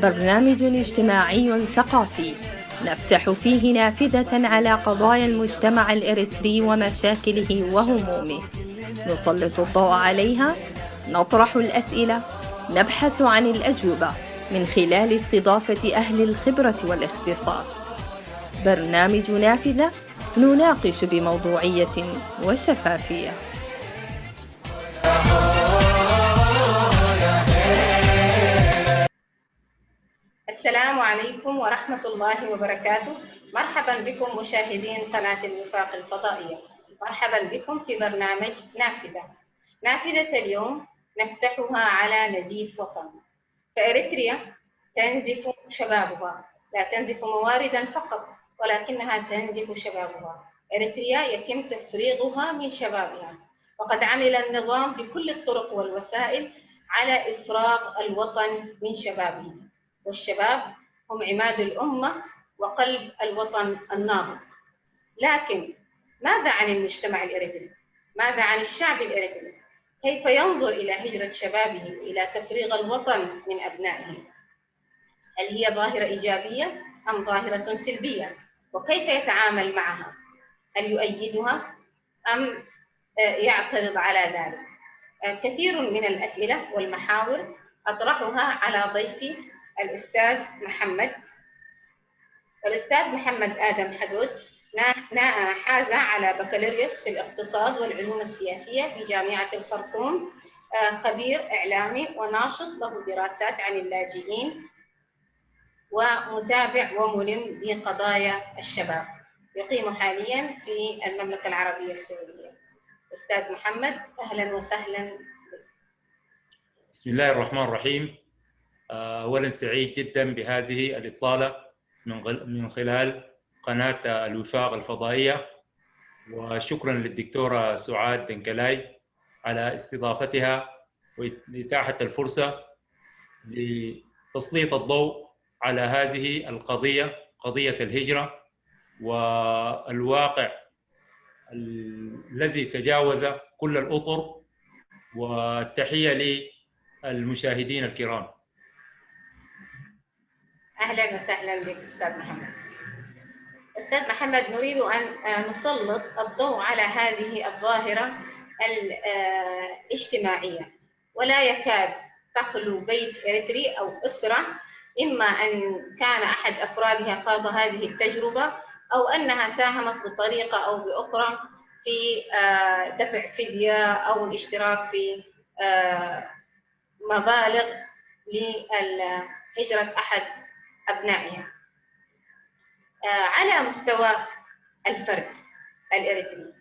برنامج اجتماعي ثقافي نفتح فيه نافذة على قضايا المجتمع الإريتري ومشاكله وهمومه، نسلط الضوء عليها، نطرح الأسئلة، نبحث عن الأجوبة من خلال استضافة أهل الخبرة والاختصاص. برنامج نافذة نناقش بموضوعية وشفافية. السلام عليكم ورحمة الله وبركاته. مرحبا بكم مشاهدين قناة الوفاق الفضائية. مرحبا بكم في برنامج نافذة. نافذة اليوم نفتحها على نزيف وطن. فإريتريا تنزف شبابها، لا تنزف مواردا فقط ولكنها تنزف شبابها. إريتريا يتم تفريغها من شبابها، وقد عمل النظام بكل الطرق والوسائل على إفراغ الوطن من شبابه، والشباب هم عماد الأمة وقلب الوطن النابض. لكن ماذا عن المجتمع الإريتري؟ ماذا عن الشعب الإريتري؟ كيف ينظر إلى هجرة شبابه إلى تفريغ الوطن من أبنائه؟ هل هي ظاهرة إيجابية أم ظاهرة سلبية؟ وكيف يتعامل معها؟ هل يؤيدها أم يعترض على ذلك؟ كثير من الأسئلة والمحاور أطرحها على ضيفي الأستاذ محمد آدم حدود، حاز على بكالوريوس في الاقتصاد والعلوم السياسية في جامعة الخرطوم، خبير إعلامي وناشط له دراسات عن اللاجئين ومتابع وملم بقضايا الشباب، يقيم حاليا في المملكة العربية السعودية. أستاذ محمد، أهلا وسهلا. بسم الله الرحمن الرحيم. أولا سعيد جدا بهذه الإطلالة من خلال قناة الوفاق الفضائية، وشكرا للدكتورة سعاد دنكلاي على استضافتها وإتاحة الفرصة لتسليط الضوء على هذه القضية، قضية الهجرة والواقع الذي تجاوز كل الأطر. والتحية للمشاهدين الكرام. أهلا وسهلا بك أستاذ محمد. أستاذ محمد، نريد أن نسلط الضوء على هذه الظاهرة الاجتماعية، ولا يكاد تخلو بيت إريتري أو أسرة إما أن كان أحد أفرادها خاض هذه التجربة أو أنها ساهمت بطريقة أو بأخرى في دفع فدية أو الاشتراك في مبالغ لهجرة أحد أبنائها. على مستوى الفرد الإريتري،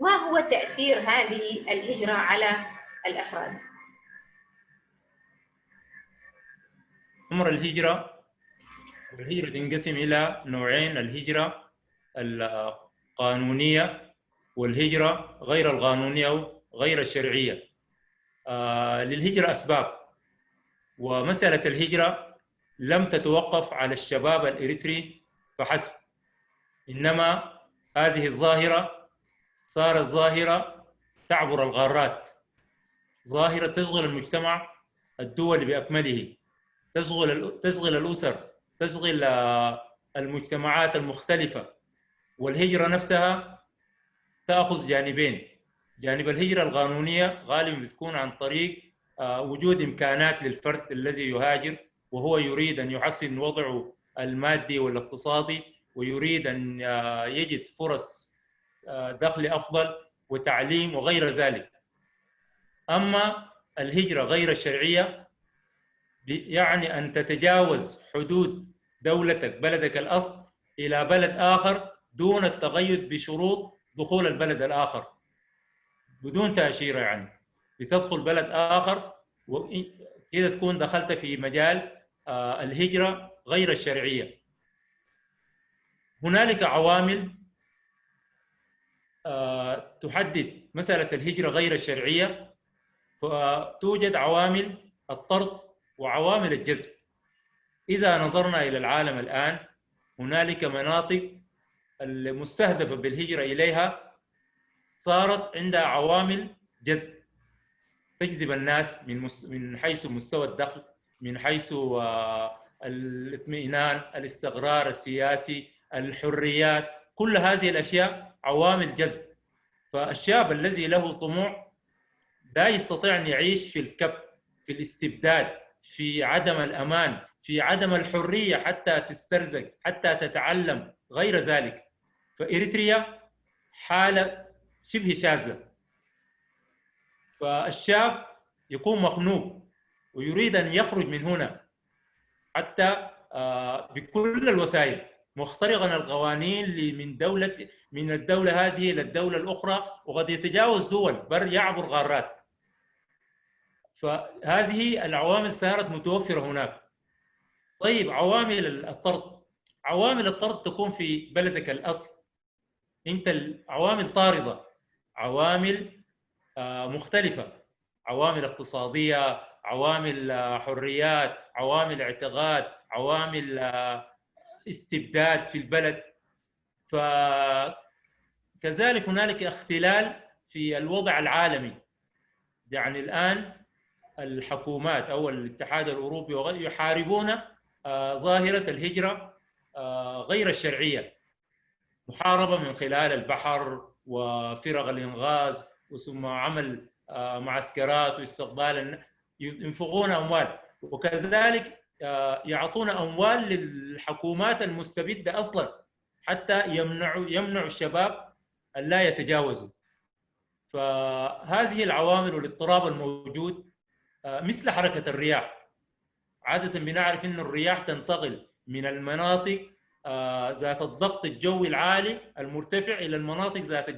ما هو تأثير هذه الهجرة على الأفراد؟ أمر الهجرة تنقسم إلى نوعين: الهجرة القانونية والهجرة غير القانونية أو غير الشرعية. للهجرة أسباب، ومسألة الهجرة لم تتوقف على الشباب الإريتري فحسب، إنما هذه الظاهرة صارت ظاهرة تعبر القارات، ظاهرة تشغل المجتمع الدولي بأكمله، تشغل الأسر، تشغل المجتمعات المختلفة. والهجرة نفسها تأخذ جانبين: جانب الهجرة القانونية غالبا بتكون عن طريق وجود إمكانات للفرد الذي يهاجر، وهو يريد أن يحسن وضعه المادي والاقتصادي، ويريد أن يجد فرص دخل أفضل وتعليم وغير ذلك. أما الهجرة غير الشرعية يعني أن تتجاوز حدود دولتك، بلدك الأصل، إلى بلد آخر دون التقيد بشروط دخول البلد الآخر، بدون تأشيرة. يعني بتدخل بلد آخر وكذا تكون دخلت في مجال الهجرة غير الشرعية. هنالك عوامل تحدد مسألة الهجرة غير الشرعية، فتوجد عوامل الطرد وعوامل الجذب. إذا نظرنا إلى العالم الآن، هنالك مناطق المستهدفة بالهجرة إليها صارت عندها عوامل جذب. تجذب الناس من حيث مستوى الدخل، من حيث الاطمئنان، الاستقرار السياسي، الحريات، كل هذه الأشياء عوامل جذب. فالشاب الذي له طموح لا يستطيع أن يعيش في الكبت، في الاستبداد، في عدم الأمان، في عدم الحرية حتى تسترزق، حتى تتعلم، غير ذلك. فإريتريا حالة شبه شاذة. فالشاب يكون مخنوق ويريد أن يخرج من هنا حتى بكل الوسائل، مخترقا القوانين من الدولة هذه إلى الدولة الأخرى، وقد يتجاوز دول، بل يعبر غارات. فهذه العوامل صارت متوفرة هناك. طيب، عوامل الطرد. عوامل الطرد تكون في بلدك الأصل، أنت العوامل طاردة، عوامل مختلفة، عوامل اقتصادية، عوامل حريات، عوامل اعتقاد، عوامل استبداد في البلد. فكذلك هنالك اختلال في الوضع العالمي. يعني الآن الحكومات أو الاتحاد الأوروبي يحاربون ظاهرة الهجرة غير الشرعية، محاربة من خلال البحر وفرق الإنغاز، ثم عمل معسكرات واستقبال، ينفقون أموال، وكذلك يعطون أموال للحكومات المستبدة أصلا حتى يمنعوا الشباب أن لا يتجاوزوا. فهذه العوامل والاضطراب الموجود مثل حركة الرياح. عادة بنعرف أن الرياح تنتقل من المناطق ذات الضغط الجوي العالي المرتفع إلى المناطق ذات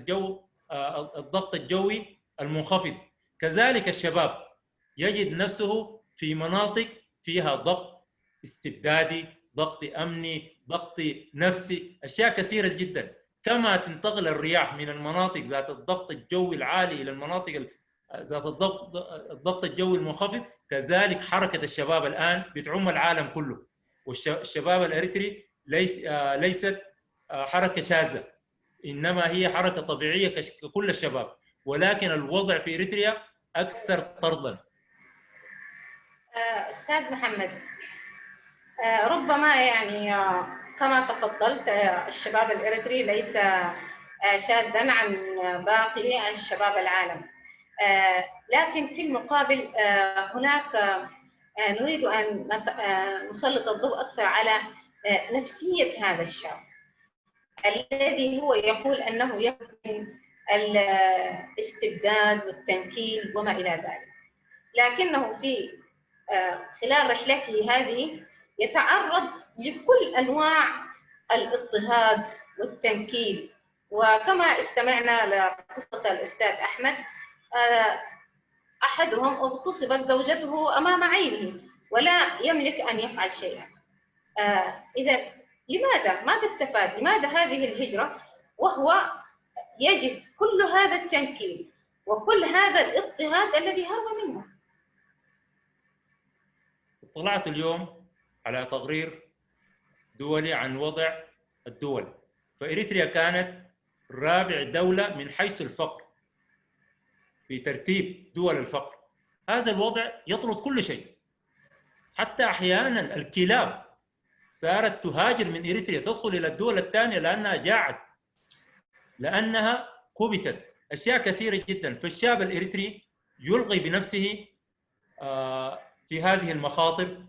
الضغط الجوي المنخفض. كذلك الشباب يجد نفسه في مناطق فيها ضغط استبدادي، ضغط أمني، ضغط نفسي، أشياء كثيرة جدا. كما تنتقل الرياح من المناطق ذات الضغط الجوي العالي إلى المناطق ذات الضغط الجوي المنخفض، كذلك حركة الشباب الآن بتعم العالم كله. والشباب الأريتري ليست حركة شاذة، إنما هي حركة طبيعية ككل الشباب، ولكن الوضع في إريتريا أكثر طردا. أستاذ محمد، ربما يعني كما تفضلت الشباب الإريتري ليس شاذا عن باقي الشباب العالم، لكن في المقابل هناك نريد أن نسلط الضوء أكثر على نفسية هذا الشاب الذي هو يقول أنه يمكن الاستبداد والتنكيل وما إلى ذلك، لكنه في خلال رحلته هذه يتعرض لكل أنواع الاضطهاد والتنكيل. وكما استمعنا لقصة الأستاذ أحمد، أحدهم اغتصبت زوجته أمام عينه ولا يملك أن يفعل شيئا. إذا ماذا استفاد؟ لماذا هذه الهجرة وهو يجد كل هذا التنكيل وكل هذا الاضطهاد الذي هرب منه؟ اطلعت اليوم على تقرير دولي عن وضع الدول، فإريتريا كانت رابع دولة من حيث الفقر في ترتيب دول الفقر. هذا الوضع يطرد كل شيء، حتى أحيانا الكلاب صارت تهاجر من إريتريا، تدخل إلى الدول الثانية لأنها جاعت، لأنها كبتت، أشياء كثيرة جدا. فالشاب الإريتري يلقي بنفسه في هذه المخاطر.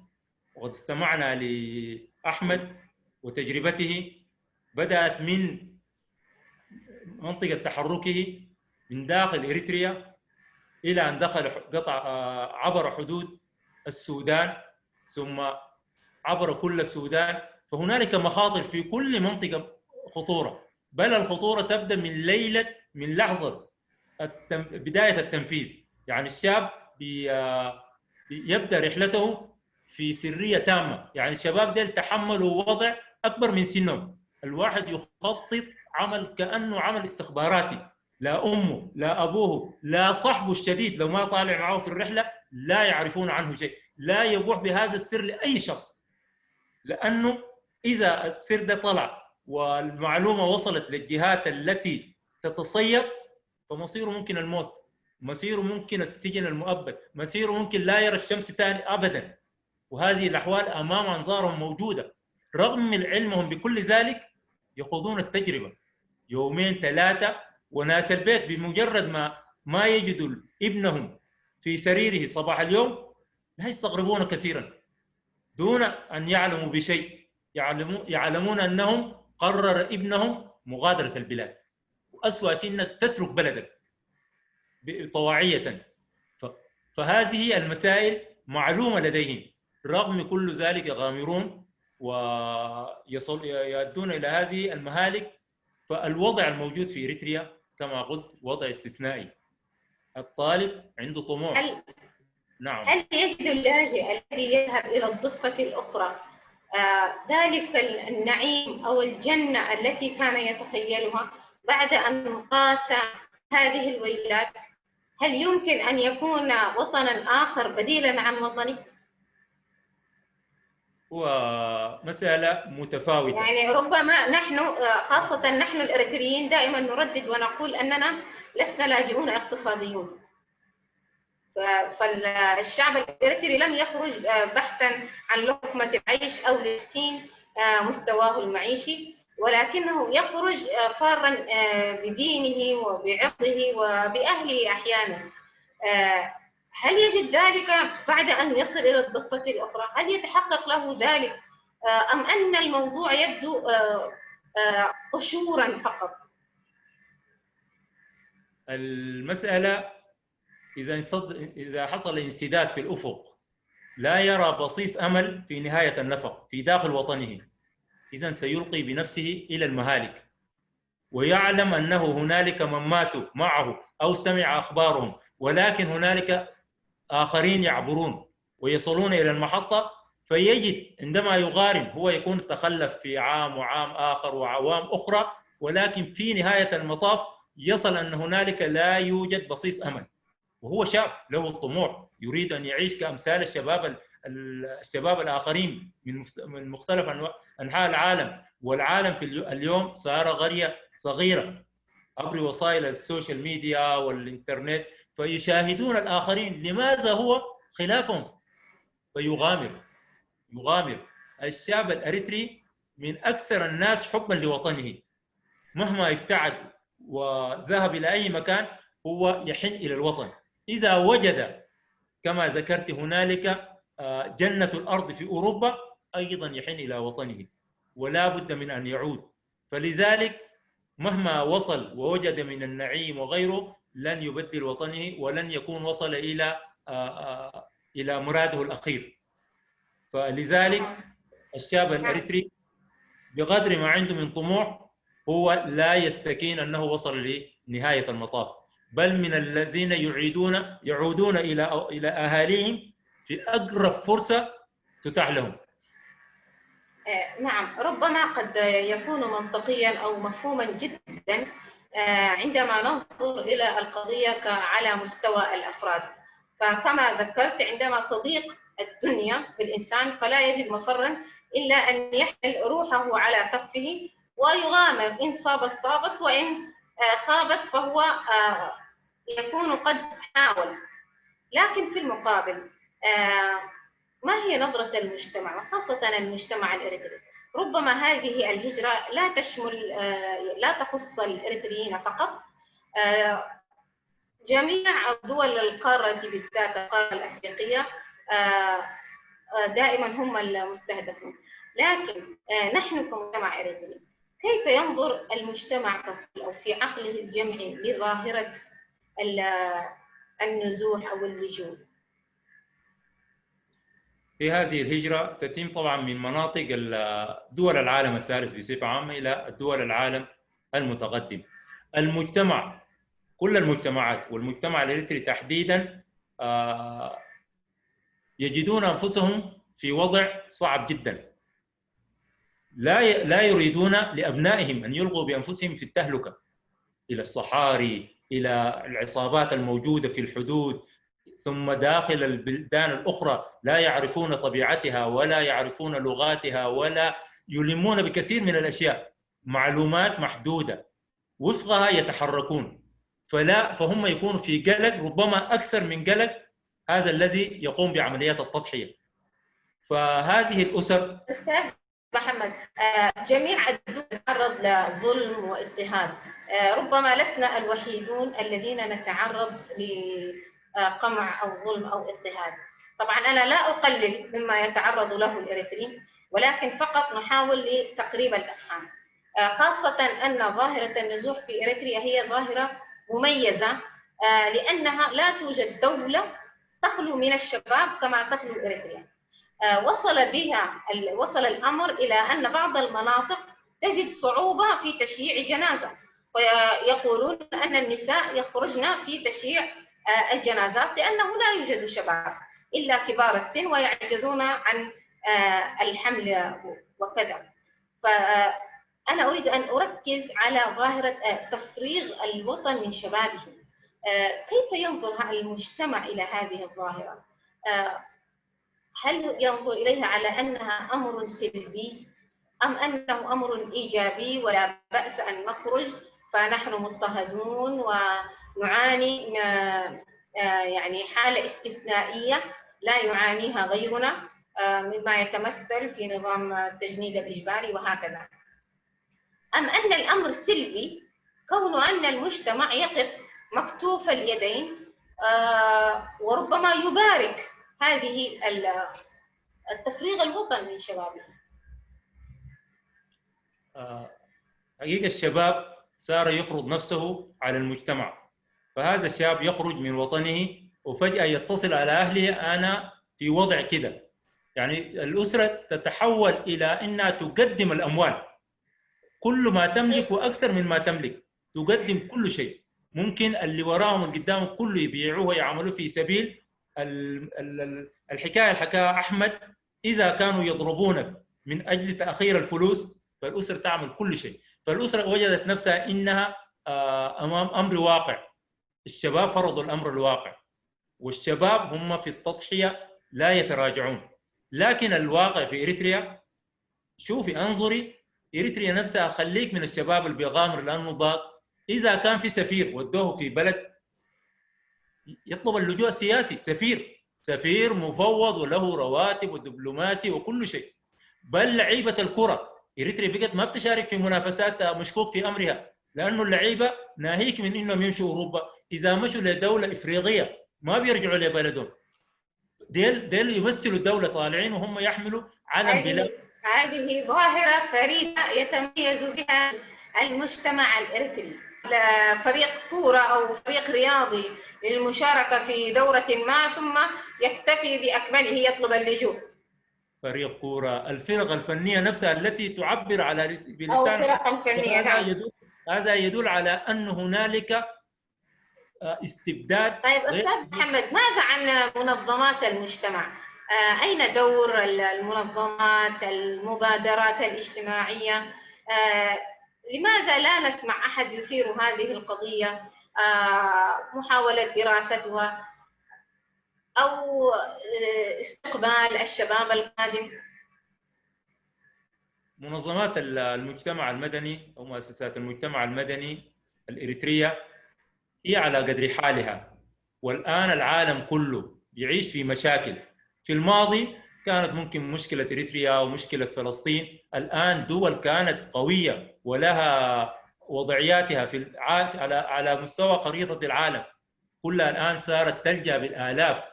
وقد استمعنا لأحمد وتجربته، بدأت من منطقة تحركه من داخل إريتريا إلى أن دخل عبر حدود السودان، ثم عبر كل السودان. فهنالك مخاطر في كل منطقة خطورة، بل الخطورة تبدأ من لحظة بداية التنفيذ. يعني الشاب يبدأ رحلته في سرية تامة. يعني الشباب ديل تحملوا وضع أكبر من سنهم. الواحد يخطط عمل كأنه عمل استخباراتي، لا أمه لا أبوه لا صاحبه الشديد لو ما طالع معه في الرحلة لا يعرفون عنه شيء، لا يبوح بهذا السر لأي شخص، لأنه إذا السر ده طلع والمعلومة وصلت للجهات التي تتصيد فمصيره ممكن الموت. مصيره ممكن السجن المؤبد، مصيره ممكن لا يرى الشمس ثاني ابدا. وهذه الاحوال امام انظارهم موجوده. رغم من علمهم بكل ذلك يخوضون التجربه يومين ثلاثه، وناس البيت بمجرد ما يجدوا ابنهم في سريره صباح اليوم لا يستغربون كثيرا دون ان يعلموا بشيء. يعلمون انهم قرر ابنهم مغادره البلاد، واسوأ شيء انك تترك بلدك طواعيه. فهذه المسائل معلومه لديهم، رغم كل ذلك يغامرون ويؤدون الى هذه المهالك. فالوضع الموجود في اريتريا كما قلت وضع استثنائي. الطالب عنده طموح. نعم. هل يجد اللاجئ الذي يذهب الى الضفه الاخرى ذلك النعيم او الجنه التي كان يتخيلها بعد ان قاس هذه الويلات؟ هل يمكن ان يكون وطنا اخر بديلا عن وطنه؟ ومسألة متفاوتة. يعني ربما نحن خاصة نحن الإريتريين دائما نردد ونقول أننا لسنا لاجئون اقتصاديون. فالشعب الإريتري لم يخرج بحثا عن لقمة العيش أو لتحسين مستواه المعيشي، ولكنه يخرج فارا بدينه وبعرضه وبأهله أحيانا. هل يجد ذلك بعد أن يصل إلى الضفة الأخرى؟ هل يتحقق له ذلك أم أن الموضوع يبدو قشورا فقط؟ المسألة إذا حصل انسداد في الأفق لا يرى بصيص أمل في نهاية النفق في داخل وطنه، إذن سيلقي بنفسه إلى المهالك، ويعلم أنه هنالك من ماتوا معه أو سمع أخبارهم، ولكن هنالك آخرين يعبرون ويصلون إلى المحطة. فيجد عندما يغارم هو يكون تخلف في عام وعام آخر وعوام أخرى، ولكن في نهاية المطاف يصل أن هنالك لا يوجد بصيص أمل. وهو شاب له الطموح يريد أن يعيش كأمثال الشباب الآخرين من مختلف أنحاء العالم. والعالم في اليوم صار قرية صغيرة عبر وسائل السوشيال ميديا والإنترنت، فيشاهدون الآخرين لماذا هو خلافهم فيغامر. الشعب الأريتري من أكثر الناس حبا لوطنه، مهما ابتعد وذهب إلى أي مكان هو يحن إلى الوطن. إذا وجد كما ذكرت هنالك جنة الأرض في أوروبا أيضا يحن إلى وطنه ولا بد من أن يعود. فلذلك مهما وصل ووجد من النعيم وغيره لن يبدل وطنه ولن يكون وصل إلى مراده الأخير. فلذلك الشاب الأريتري بقدر ما عنده من طموح هو لا يستكين أنه وصل لنهاية المطاف، بل من الذين يعودون إلى أهاليهم في أقرب فرصة تتاح لهم. نعم، ربما قد يكون منطقيا أو مفهوما جدا عندما ننظر إلى القضية على مستوى الأفراد. فكما ذكرت عندما تضيق الدنيا بالإنسان فلا يجد مفرا إلا أن يحمل روحه على كفه ويغامر، إن صابت وإن خابت فهو يكون قد حاول. لكن في المقابل ما هي نظرة المجتمع وخاصة المجتمع الإريتري؟ ربما هذه الهجرة لا تخص الإريتريين فقط، جميع دول القارة بالذات القارة الأفريقية دائما هم المستهدفون. لكن نحن كمجتمع إريتري كيف ينظر المجتمع ككل أو في عقله الجمعي لظاهرة النزوح أو اللجوء؟ في هذه الهجرة تتم طبعا من مناطق دول العالم الثالث بصفة عامة إلى دول العالم المتقدم. المجتمع، كل المجتمعات والمجتمع الإريتري تحديدا يجدون أنفسهم في وضع صعب جدا. لا يريدون لأبنائهم أن يلقوا بأنفسهم في التهلكة إلى الصحاري، إلى العصابات الموجودة في الحدود، ثم داخل البلدان الأخرى لا يعرفون طبيعتها ولا يعرفون لغاتها ولا يلمون بكثير من الأشياء، معلومات محدودة وفقها يتحركون. فهم يكونوا في قلق ربما أكثر من قلق هذا الذي يقوم بعمليات التضحية. فهذه الأسر أستاذ محمد، جميع الدول تتعرض لظلم واضطهاد، ربما لسنا الوحيدون الذين نتعرض لقمع أو ظلم أو اضطهاد. طبعا أنا لا أقلل مما يتعرض له الإريتريين، ولكن فقط نحاول لتقريب الأفهام، خاصة أن ظاهرة النزوح في إريتريا هي ظاهرة مميزة، لأنها لا توجد دولة تخلو من الشباب كما تخلو إريتريا. وصل الأمر إلى أن بعض المناطق تجد صعوبة في تشييع جنازة، ويقولون أن النساء يخرجن في تشييع الجنازات لأنه لا يوجد شباب إلا كبار السن ويعجزون عن الحمل وكذا. فأنا أريد أن أركز على ظاهرة تفريغ الوطن من شبابه. كيف ينظر المجتمع إلى هذه الظاهرة؟ هل ينظر إليها على أنها أمر سلبي أم أنه أمر إيجابي ولا بأس أن نخرج فنحن مضطهدون ونعاني يعني حالة استثنائية لا يعانيها غيرنا مما يتمثل في نظام التجنيد الإجباري وهكذا؟ أم أن الأمر سلبي كون أن المجتمع يقف مكتوف اليدين وربما يبارك هذه التفريغ الوطن من شبابه؟ حقيقة الشباب صار يفرض نفسه على المجتمع، فهذا الشاب يخرج من وطنه وفجأة يتصل على أهله أنا في وضع كده. يعني الأسرة تتحول إلى أنها تقدم الأموال، كل ما تملك وأكثر من ما تملك، تقدم كل شيء. ممكن اللي وراهم والقدام كله يبيعوه ويعملوه في سبيل الحكاية اللي حكاها أحمد، إذا كانوا يضربونك من أجل تأخير الفلوس فالأسرة تعمل كل شيء. فالأسرة وجدت نفسها إنها أمام أمر واقع. الشباب فرضوا الأمر الواقع، والشباب هم في التضحية لا يتراجعون. لكن الواقع في إريتريا، شوفي انظري، إريتريا نفسها خليك من الشباب اللي بيغامر لأنه ضاق. إذا كان في سفير ودوه في بلد يطلب اللجوء السياسي، سفير مفوض وله رواتب ودبلوماسي وكل شيء. بل لعيبة الكرة إريتريا بقت ما بتشارك في منافسات مشكوك في أمرها، لأنه اللعيبة ناهيك من إنهم يمشوا أوروبا، إذا مشوا لدولة إفريقية ما بيرجعوا لبلدهم. ديل يمثلوا الدولة طالعين وهم يحملوا علم بلاد. هذه ظاهرة فريدة يتميز بها المجتمع الإريتري. فريق كورة أو فريق رياضي للمشاركة في دورة ما ثم يختفي بأكمله يطلب اللجوء. فريق كورة، الفرق الفنية نفسها التي تعبر على بلسان أو فرق الفنية، نعم. هذا يدل على أن هنالك استبداد. طيب أستاذ محمد، ماذا عن منظمات المجتمع؟ أين دور المنظمات، المبادرات الاجتماعية؟ لماذا لا نسمع أحد يثير هذه القضية، محاولة دراستها أو استقبال الشباب القادم؟ منظمات المجتمع المدني أو مؤسسات المجتمع المدني الإريترية هي على قدر حالها، والآن العالم كله يعيش في مشاكل. في الماضي كانت ممكن مشكلة إريتريا ومشكلة فلسطين، الآن دول كانت قوية ولها وضعياتها على مستوى خريطة العالم كلها، الآن صارت تلجأ بالآلاف.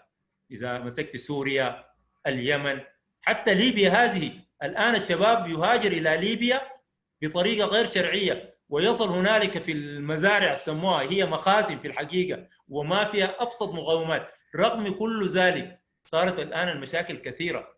إذا مسكت سوريا، اليمن، حتى ليبيا هذه، الآن الشباب يهاجر إلى ليبيا بطريقة غير شرعية ويصل هنالك في المزارع سموها هي مخازن في الحقيقة وما فيها أبسط مقومات. رغم كل ذلك صارت الآن المشاكل كثيرة،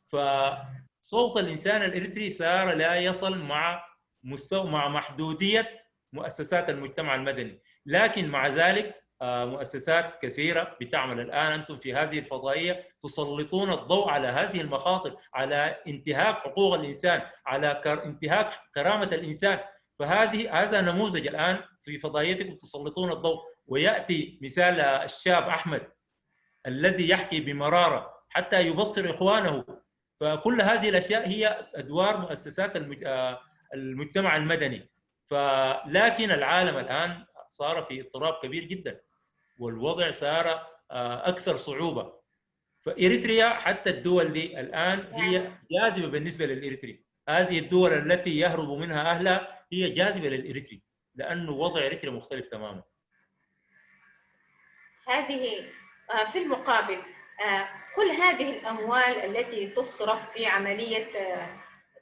فصوت الإنسان الإريتري صار لا يصل مع محدودية مؤسسات المجتمع المدني. لكن مع ذلك مؤسسات كثيرة بتعمل الآن. أنتم في هذه الفضائية تسلطون الضوء على هذه المخاطر، على انتهاك حقوق الإنسان، على انتهاك كرامة الإنسان. هذا نموذج الآن في فضائيتكم تسلطون الضوء. ويأتي مثال الشاب أحمد الذي يحكي بمرارة حتى يبصر إخوانه. فكل هذه الأشياء هي أدوار مؤسسات المجتمع المدني. لكن العالم الآن صار في اضطراب كبير جدا، والوضع صار اكثر صعوبه. فاريتريا حتى الدول دي الان هي جاذبه بالنسبه للاريتري. هذه الدول التي يهرب منها اهلها هي جاذبه للاريتري، لانه وضع اريتريا مختلف تماما. هذه في المقابل كل هذه الأموال التي تصرف في عملية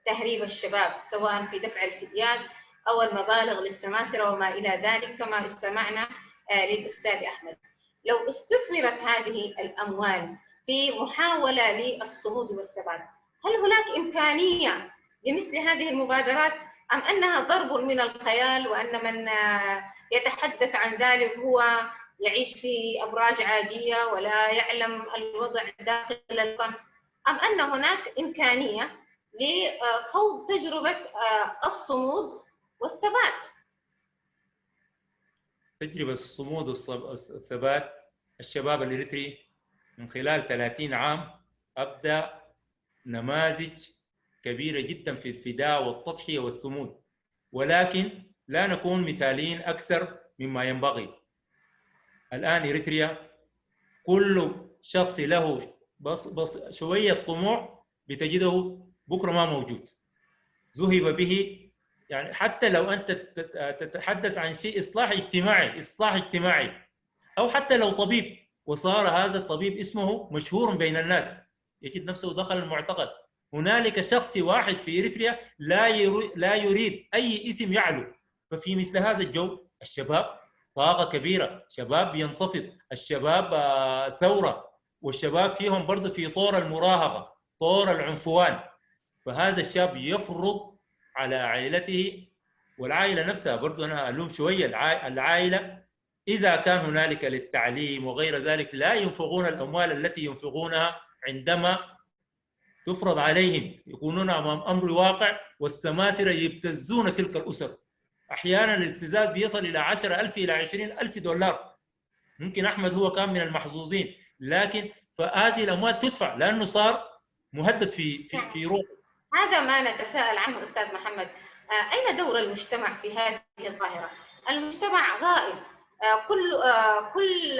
تهريب الشباب، سواء في دفع الفديات أو المبالغ للسماسرة وما إلى ذلك، كما استمعنا للأستاذ أحمد، لو استثمرت هذه الأموال في محاولة للصمود والثبات، هل هناك إمكانية لمثل هذه المبادرات أم أنها ضرب من الخيال، وأن من يتحدث عن ذلك هو يعيش في أبراج عاجية ولا يعلم الوضع داخل الفم، أم أن هناك إمكانية لخوض تجربة الصمود والثبات؟ تجربة الصمود والثبات، الشباب الإريتري من خلال 30 عام أبدأ نماذج كبيرة جدا في الفداء والتضحية والصمود، ولكن لا نكون مثاليين أكثر مما ينبغي. الآن إريتريا كل شخص له بس شوية طموح بتجده بكرة ما موجود، ذهب به. يعني حتى لو أنت تتحدث عن شيء إصلاح اجتماعي، أو حتى لو طبيب وصار هذا الطبيب اسمه مشهور بين الناس، يجد نفسه دخل المعتقل. هنالك شخص واحد في إريتريا لا يريد أي اسم يعلو. ففي مثل هذا الجو الشباب طاقة كبيرة، شباب ينتفض، الشباب ثورة، والشباب فيهم برضو في طور المراهقة، طور العنفوان. فهذا الشاب يفرض على عائلته والعائلة نفسها. برضو أنا ألوم شوية العائلة، إذا كان هنالك للتعليم وغير ذلك لا ينفقون الأموال التي ينفقونها عندما تفرض عليهم، يكونون أمام أمر واقع، والسماسرة يبتزون تلك الأسر. أحيانا الابتزاز بيصل إلى 10,000 إلى 20,000 دولار. ممكن أحمد هو كان من المحظوظين، لكن فهذه الأموال تدفع لأنه صار مهدد في روحه. هذا ما نتساءل عنه أستاذ محمد، أين دور المجتمع في هذه الظاهرة؟ المجتمع غائب، كل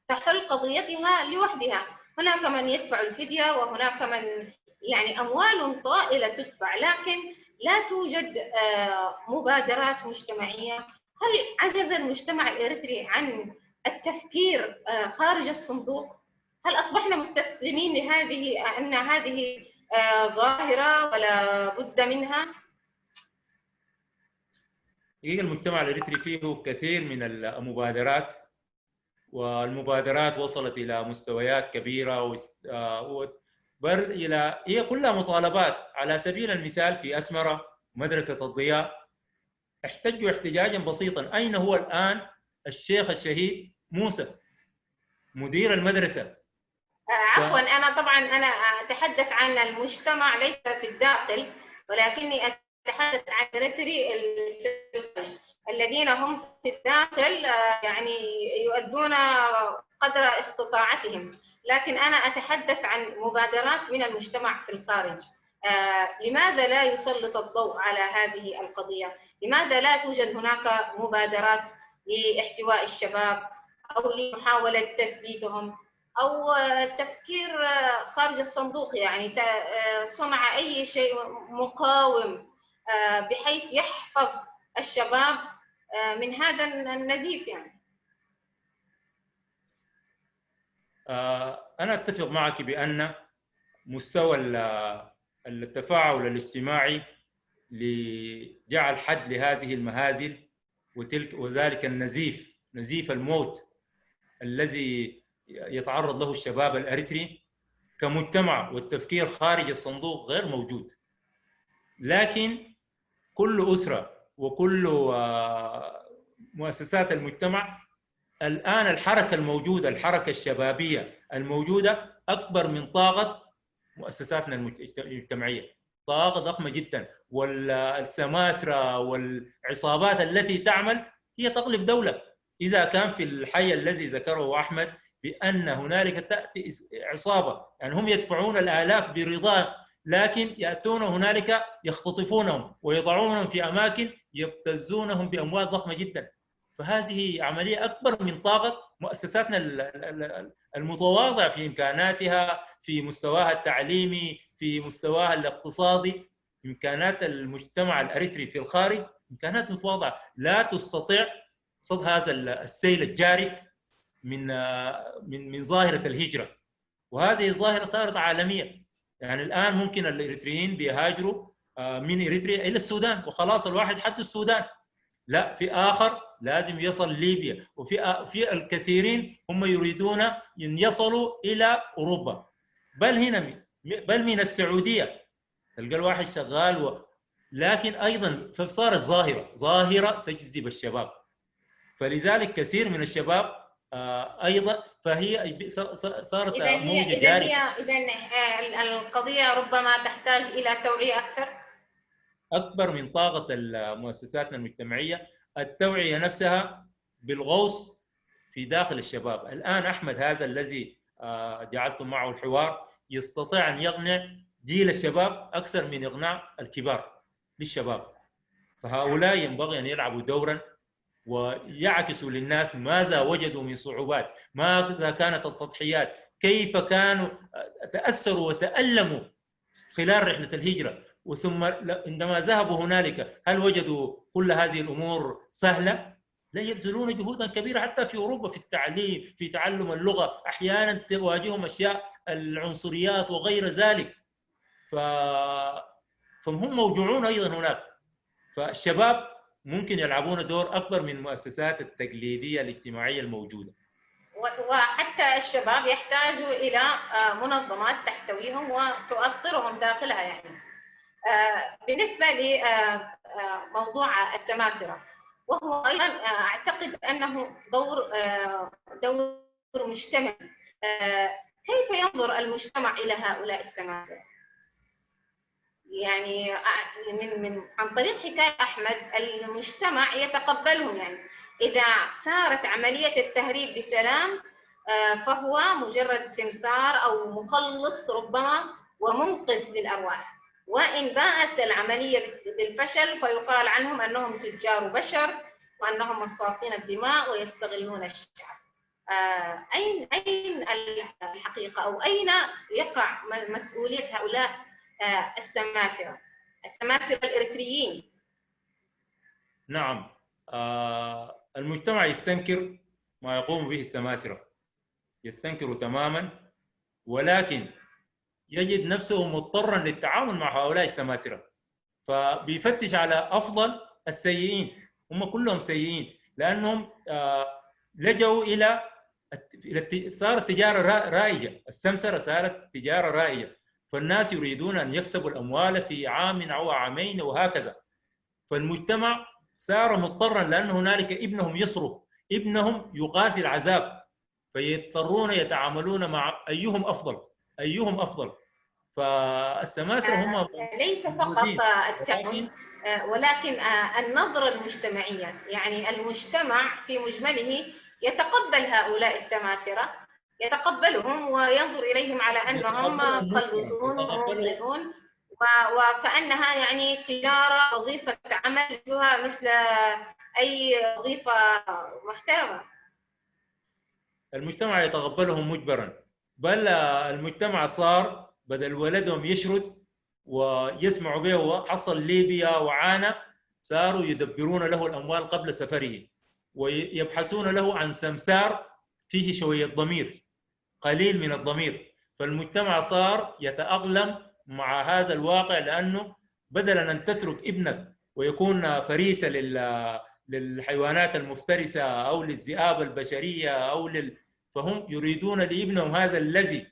تحل قضيتها لوحدها. هناك من يدفع الفدية، وهناك من يعني أموال طائلة تدفع، لكن لا توجد مبادرات مجتمعية. هل عجز المجتمع الإريتري عن التفكير خارج الصندوق؟ هل أصبحنا مستسلمين لهذه أن هذه ظاهرة ولا بد منها؟ المجتمع الإريتري فيه كثير من المبادرات، والمبادرات وصلت إلى مستويات كبيرة هي كلها مطالبات. على سبيل المثال في أسمرة مدرسة الضياء احتجوا احتجاجا بسيطا. أين هو الآن الشيخ الشهيد موسى مدير المدرسة؟ عفوا، أنا أتحدث عن المجتمع ليس في الداخل، ولكني أتحدث عن الإريتري الذين هم في الداخل يعني يؤدون قدر استطاعتهم، لكن أنا أتحدث عن مبادرات من المجتمع في الخارج. لماذا لا يسلط الضوء على هذه القضية؟ لماذا لا توجد هناك مبادرات لاحتواء الشباب أو لمحاولة تثبيتهم أو تفكير خارج الصندوق، يعني صنع أي شيء مقاوم بحيث يحفظ الشباب من هذا النزيف؟ يعني أنا أتفق معك بأن مستوى التفاعل الاجتماعي لجعل حد لهذه المهازل وذلك نزيف الموت الذي يتعرض له الشباب الأريتري كمجتمع، والتفكير خارج الصندوق غير موجود. لكن كل أسرة وكل مؤسسات المجتمع الآن الحركة الموجودة، الحركة الشبابية الموجودة أكبر من طاقة مؤسساتنا المجتمعية، طاقة ضخمة جدا. والسماسرة والعصابات التي تعمل هي تقلب دولة. إذا كان في الحي الذي ذكره أحمد بأن هنالك تأتي عصابة، يعني هم يدفعون الآلاف برضا لكن يأتون هنالك يختطفونهم ويضعونهم في أماكن يبتزونهم بأموال ضخمة جدا. فهذه عملية أكبر من طاقة مؤسساتنا المتواضعة في إمكاناتها، في مستواها التعليمي، في مستواها الاقتصادي. إمكانات المجتمع الأريتري في الخارج إمكانات متواضعة لا تستطيع صد هذا السيل الجارف من ظاهرة الهجرة. وهذه الظاهرة صارت عالمية. يعني الآن ممكن الإريتريين بيهاجروا من إريتريا إلى السودان وخلاص الواحد حتى السودان، لا، في آخر لازم يصل ليبيا، وفي الكثيرين هم يريدون أن يصلوا إلى أوروبا، بل من السعودية تلقى الواحد شغال لكن أيضا فصارت ظاهرة تجذب الشباب. فلذلك كثير من الشباب أيضا فهي صارت موجة جارية. إذا القضية ربما تحتاج إلى توعية أكبر من طاقة المؤسسات المجتمعية التوعية نفسها بالغوص في داخل الشباب. الآن أحمد هذا الذي جعلتم معه الحوار يستطيع أن يقنع جيل الشباب أكثر من إقناع الكبار للشباب. فهؤلاء ينبغي أن يلعبوا دورا ويعكسوا للناس ماذا وجدوا من صعوبات، ماذا كانت التضحيات، كيف كانوا تأثروا وتألموا خلال رحلة الهجرة، وثم عندما ذهبوا هنالك هل وجدوا كل هذه الأمور سهلة؟ لا، يبذلون جهودا كبيرة حتى في أوروبا في التعليم، في تعلم اللغة، أحيانا تواجههم أشياء العنصريات وغير ذلك. فهم موجوعون أيضا هناك. فالشباب ممكن يلعبون دور أكبر من المؤسسات التقليدية الاجتماعية الموجودة. وحتى الشباب يحتاجوا إلى منظمات تحتويهم وتؤطرهم داخلها. يعني بالنسبة لموضوع السماسرة، وهو أيضا أعتقد أنه دور مجتمعي. كيف ينظر المجتمع إلى هؤلاء السماسرة؟ يعني عن طريق حكاية أحمد المجتمع يتقبلهم. يعني إذا سارت عملية التهريب بسلام فهو مجرد سمسار أو مخلص ربما ومنقذ للأرواح، وإن باءت العملية بالفشل فيقال عنهم أنهم تجار بشر وأنهم مصاصين الدماء ويستغلون الشعب. أين الحقيقة، أو أين يقع مسؤولية هؤلاء السماسرة الإريتريين؟ نعم، المجتمع يستنكر ما يقوم به السماسرة، يستنكر تماما، ولكن يجد نفسه مضطرا للتعامل مع هؤلاء السماسرة، فبيفتش على أفضل السيئين. هم كلهم سيئين لأنهم لجوا إلى صارت تجارة رائجة. السمسرة صارت تجارة رائجة، فالناس يريدون أن يكسبوا الأموال في عام أو عامين وهكذا. فالمجتمع صار مضطرا لأن هنالك ابنهم يصرخ، ابنهم يقاسي العذاب، فيضطرون يتعاملون مع أيهم أفضل. فالسماسرة هم ليس فقط التعامل ولكن النظرة المجتمعية. يعني المجتمع في مجمله يتقبل هؤلاء السماسرة، يتقبلهم وينظر إليهم على أنهم قلوصون ومنقذون، وكأنها يعني تجارة، وظيفة عمل مثل أي وظيفة محترمة. المجتمع يتقبلهم مجبرا، بل المجتمع صار بدل ولدهم يشرد ويسمعوا به وحصل ليبيا وعانى، صاروا يدبرون له الأموال قبل سفره، ويبحثون له عن سمسار فيه شوية ضمير، قليل من الضمير. فالمجتمع صار يتأقلم مع هذا الواقع، لأنه بدلا أن تترك ابنك ويكون فريسة للحيوانات المفترسة أو للذئاب البشرية فهم يريدون لابنهم هذا الذي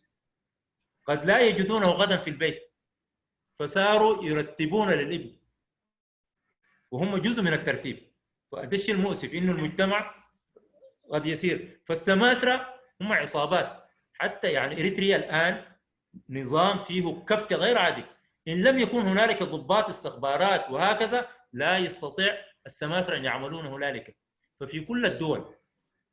قد لا يجدونه غدا في البيت، فصاروا يرتبون للابن وهم جزء من الترتيب. فهذا الشيء المؤسف إنه المجتمع قد يسير. فالسماسرة هم عصابات، حتى يعني إريتريا الآن نظام فيه كبت غير عادي. إن لم يكن هنالك ضباط استخبارات وهكذا لا يستطيع السماسرة أن يعملون هنالك. ففي كل الدول،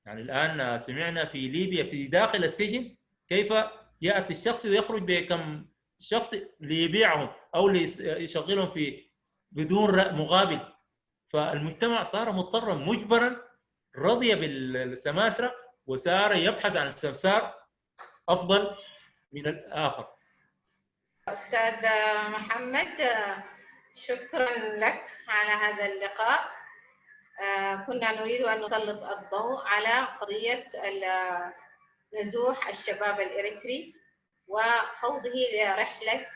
يعني الآن سمعنا في ليبيا في داخل السجن كيف يأتي الشخص ويخرج بكم شخص ليبيعهم او ليشغلهم في بدون مقابل. فالمجتمع صار مضطرا مجبرا، رضي بالسماسرة وصار يبحث عن السمسار افضل من الاخر. أستاذ محمد، شكرا لك على هذا اللقاء. كنا نريد أن نسلط الضوء على قضية نزوح الشباب الإريتري وخوضه لرحلة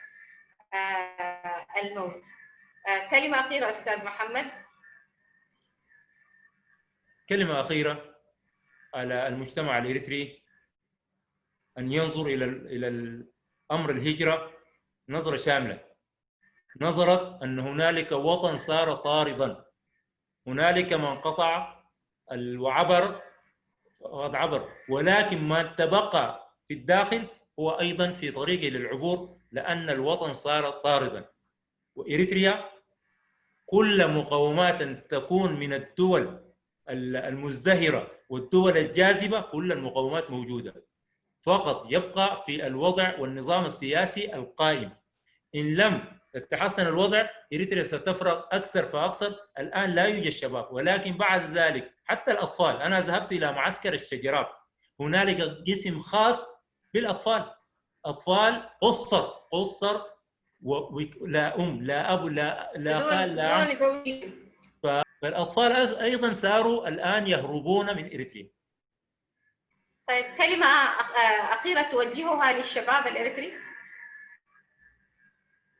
الموت. كلمة أخيرة أستاذ محمد. كلمة أخيرة على المجتمع الإريتري أن ينظر إلى أمر الهجرة نظرة شاملة، نظرت أن هنالك وطن صار طاردا، هنالك من قطع وعبر وقد عبر، ولكن ما تبقى في الداخل هو أيضا في طريقه للعبور، لأن الوطن صار طاردا. وإريتريا كل مقومات تكون من الدول المزدهرة والدول الجاذبة، كل المقومات موجودة، فقط يبقى في الوضع والنظام السياسي القائم. إن لم يتحسن الوضع إريتريا ستفرغ أكثر فأكثر. الآن لا يوجد شباب، ولكن بعد ذلك حتى الأطفال. أنا ذهبت إلى معسكر الشجرات، هنالك قسم خاص بالأطفال، أطفال قصر لا أم لا أب لا خال لا عم. فالأطفال أيضا صاروا الآن يهربون من إريتريا. طيب، كلمة أخيرة توجهها للشباب الإريتري؟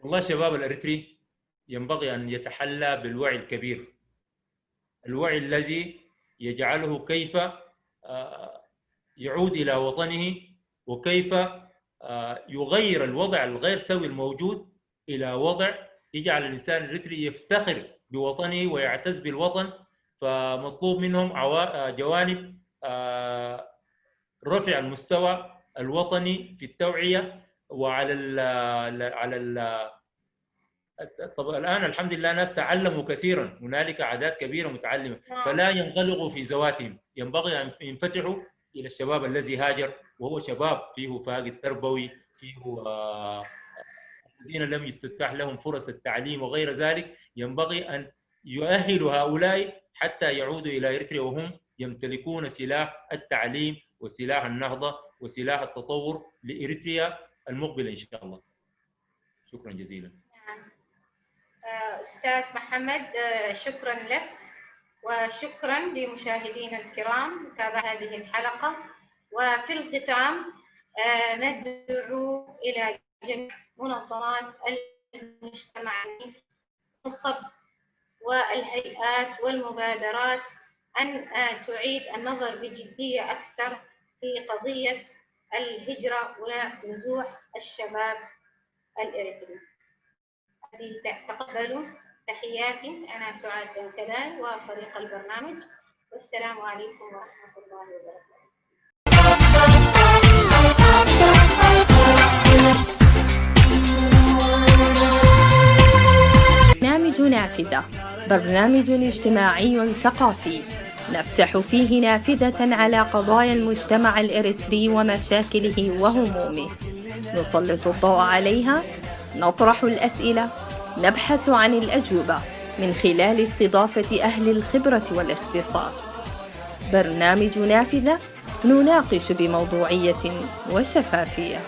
والله الشباب الإريتري ينبغي أن يتحلى بالوعي الكبير، الوعي الذي يجعله كيف يعود إلى وطنه، وكيف يغير الوضع الغير سوي الموجود إلى وضع يجعل الإنسان الإريتري يفتخر بوطنه ويعتز بالوطن. فمطلوب منهم جوانب رفع المستوى الوطني في التوعية وعلى طب الآن الحمد لله ناس تعلموا كثيرا، هنالك أعداد كبيرة متعلمة، فلا ينغلقوا في ذواتهم، ينبغي أن ينفتحوا إلى الشباب الذي هاجر، وهو شباب فيه فاقد تربوي، فيه الذين لم تتاح لهم فرص التعليم وغير ذلك. ينبغي أن يؤهلوا هؤلاء حتى يعودوا إلى إريتريا وهم يمتلكون سلاح التعليم وسلاح النهضة وسلاح التطور لإريتريا المقبلة إن شاء الله. شكرا جزيلا. أستاذ محمد، شكرا لك وشكرا لمشاهدينا الكرام متابعة هذه الحلقة. وفي الختام ندعو إلى جميع منظمات المجتمع والهيئات والمبادرات أن تعيد النظر بجدية أكثر في قضية الهجرة ونزوح الشباب الإريتري. تقبلوا تحياتي، أنا سعاد دنكلال وفريق البرنامج، والسلام عليكم ورحمة الله وبركاته. برنامج نافذة، برنامج اجتماعي ثقافي نفتح فيه نافذة على قضايا المجتمع الإريتري ومشاكله وهمومه، نسلط الضوء عليها، نطرح الأسئلة، نبحث عن الأجوبة من خلال استضافة أهل الخبرة والاختصاص. برنامج نافذة، نناقش بموضوعية وشفافية.